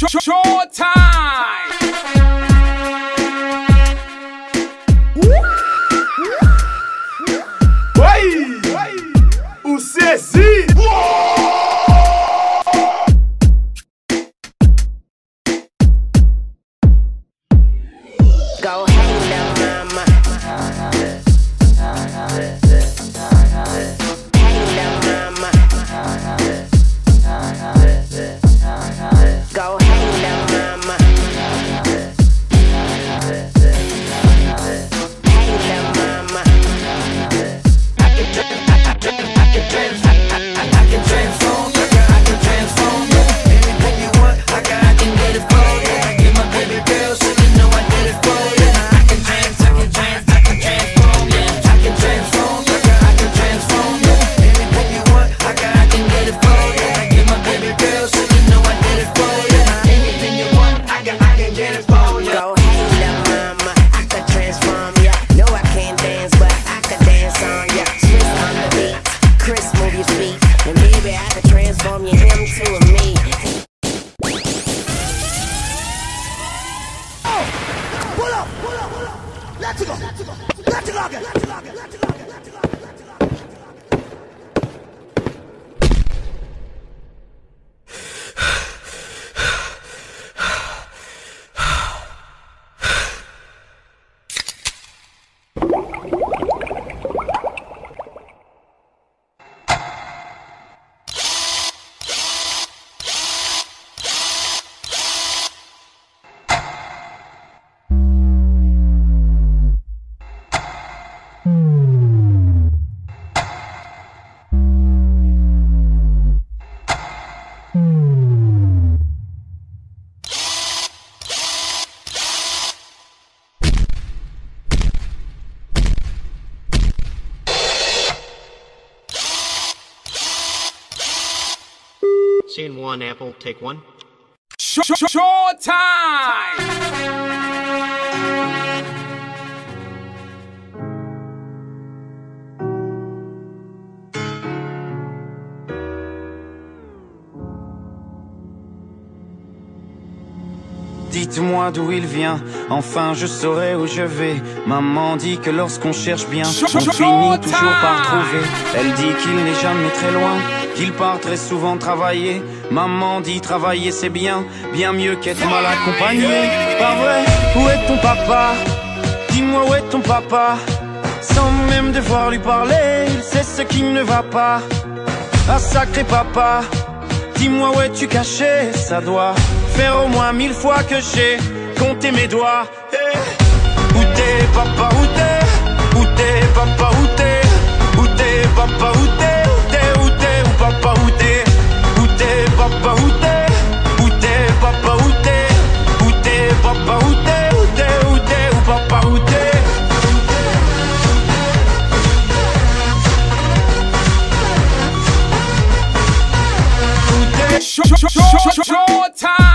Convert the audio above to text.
Showtime! Vai! O Cezi! Go hang them, mama. Hang them, mama. Go hang them, mama. Hang them, mama. I can transform. I can transform you. Anything you want, I can get it for you. I get my baby girl, so you know I did it for you. I can transform you. I can transform. I can transform you. Anything you want, I can get it for you. I get my baby girl, so you know I did it for you. Anything you want, I can get it for you. Go hang them, mama. I can transform ya. No, I can't dance, but I can dance on ya. Swiss on the beat, Chris, move your feet, and baby, I can transform you him to a me. Pull up, let's go again. Scene one, Apple, take one. Showtime! Dites-moi d'où il vient, enfin je saurai où je vais. Maman dit que lorsqu'on cherche bien, on finit toujours par trouver. Elle dit qu'il n'est jamais très loin, qu'il part très souvent travailler. Maman dit travailler c'est bien, bien mieux qu'être mal accompagné. Pas vrai, où est ton papa? Dis-moi où est ton papa? Sans même devoir lui parler, il sait ce qui ne va pas. Ah sacré papa, dis-moi où es-tu caché? Ça doit faire au moins 1000 fois que j'ai compté mes doigts. Hey. Où t'es papa, où t'es? Où t'es papa, où t'es? Où t'es papa, où t'es? Où t'es, où t'es, où papa, où t'es? Où t'es papa, où t'es? Où t'es papa, où t'es? Où t'es papa, où t'es? Où t'es, où t'es, où papa, où t'es? Showtime!